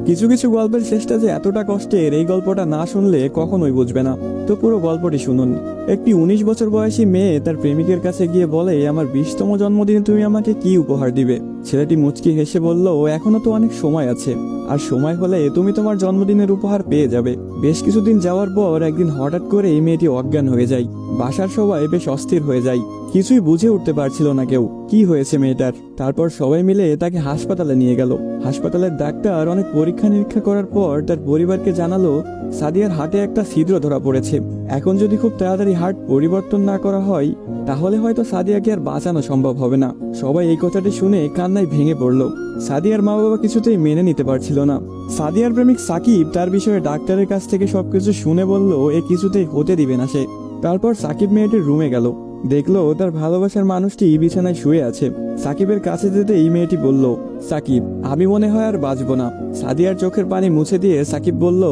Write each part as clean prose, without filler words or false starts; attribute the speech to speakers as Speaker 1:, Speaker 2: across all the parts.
Speaker 1: কিছু কিছু গল্পের শেষটা যে এতটা কষ্টের, এই গল্পটা না শুনলে কখনোই বুঝবে না। তো পুরো গল্পটি শুনুন। একটি 19 বছর বয়সী মেয়ে তার প্রেমিকের কাছে গিয়ে বলে, আমার 20তম জন্মদিনে তুমি আমাকে কি উপহার দিবে? ছেলেটি মুচকি হেসে বলল, এখনো তো অনেক সময় আছে, আর সময় হলে তুমি তোমার জন্মদিনের উপহার পেয়ে যাবে। বেশ কিছুদিন যাওয়ার পর একদিন হঠাৎ করে এই মেয়েটি অজ্ঞান হয়ে যায়। বাসার সবাই বেশ অস্থির হয়ে যায়, কিছুই বুঝে উঠতে পারছিল না কেউ কি হয়েছে মেয়েটার। তারপর সবাই মিলে তাকে হাসপাতালে নিয়ে গেল। হাসপাতালের ডাক্তার অনেক পরীক্ষা নিরীক্ষা করার পর তার পরিবারকে জানালো, সাদিয়ার হার্টে একটা ছিদ্র ধরা পড়েছে। এখন যদি খুব তাড়াতাড়ি হার্ট পরিবর্তন না করা হয়, তাহলে হয়তো সাদিয়াকে আর বাঁচানো সম্ভব হবে না। সবাই এই কথাটি শুনে কান্নায় ভেঙে পড়ল। সাদিয়ার মা বাবা কিছুতেই মেনে নিতে পারছিল না। সাদিয়ার প্রেমিক সাকিব তার বিষয়ে ডাক্তারের কাছ থেকে সবকিছু শুনে বলল, এ কিছুতেই হতে দিবে না সে। তারপর সাকিব মেয়েটির রুমে গেল, দেখলো তার ভালোবাসার মানুষটি বিছানায় শুয়ে আছে। সাকিবের কাছে যেতে এই মেয়েটি বলল, সাকিব, আমি মনে হয় আর বাঁচবো না। সাদিয়ার চোখের পানি মুছে দিয়ে সাকিব বলল,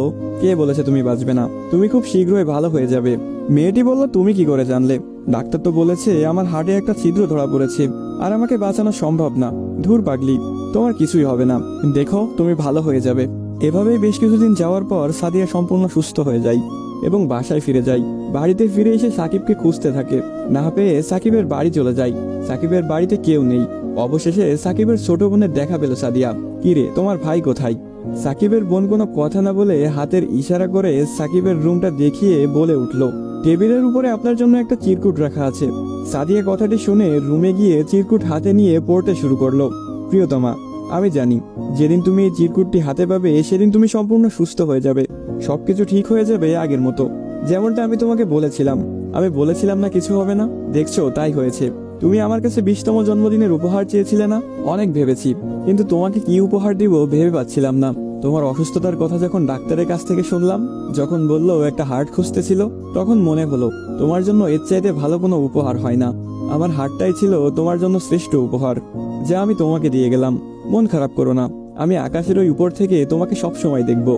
Speaker 1: কে বলেছে তুমি বাঁচবে না? তুমি খুব শীঘ্রই ভালো হয়ে যাবে। মেয়েটি বলল, তুমি কি করে জানলে? ডাক্তার তো বলেছে আমার হার্টে একটা ছিদ্র ধরা পড়েছে, আর আমাকে বাঁচানো সম্ভব না। ধুর পাগলি, তোমার কিছুই হবে না, দেখো তুমি ভালো হয়ে যাবে। এভাবেই বেশ কিছুদিন যাওয়ার পর সাদিয়া সম্পূর্ণ সুস্থ হয়ে যায় এবং বাসায় ফিরে যায়। বাড়িতে ফিরে এসে সাকিবকে খুঁজতে থাকে, না পেয়ে সাকিবের বাড়ি চলে যায়। সাকিবের বাড়িতে কেউ নেই। অবশেষে সাকিবের ছোট বোনের দেখা পেল সাদিয়া। কিরে, তোমার ভাই কোথায়? সাকিবের বোন কোনো কথা না বলে হাতের ইশারা করে সাকিবের রুমটা দেখিয়ে বলে উঠল, টেবিলের উপরে আপনার জন্য একটা চিরকুট রাখা আছে। সাদিয়া কথাটি শুনে রুমে গিয়ে চিরকুট হাতে নিয়ে পড়তে শুরু করলো। প্রিয়তমা, আমি জানি যেদিন তুমি এই চিরকুটটি হাতে পাবে সেদিন তুমি সম্পূর্ণ সুস্থ হয়ে যাবে, সবকিছু ঠিক হয়ে যাবে আগের মতো, যেমনটা আমি তোমাকে বলেছিলাম। আমি বলেছিলাম না কিছু হবে না, দেখছো তাই হয়েছে। তুমি আমার কাছে 20তম জন্মদিনের উপহার চেয়েছিলে না? অনেক ভেবেছি, কিন্তু তোমাকে কি উপহার দিব ভেবে পাচ্ছিলাম না। তোমার অসুস্থতার কথা যখন ডাক্তারের কাছ থেকে শুনলাম, যখন বললো একটা হার্ট খুঁজতেছিল, তখন মনে হলো তোমার জন্য এর চাইতে ভালো কোনো উপহার হয় না। আমার হার্টটাই ছিল তোমার জন্য শ্রেষ্ঠ উপহার, যা আমি তোমাকে দিয়ে গেলাম। মন খারাপ করো না, আমি আকাশের ওই উপর থেকে তোমাকে সব সময় দেখব।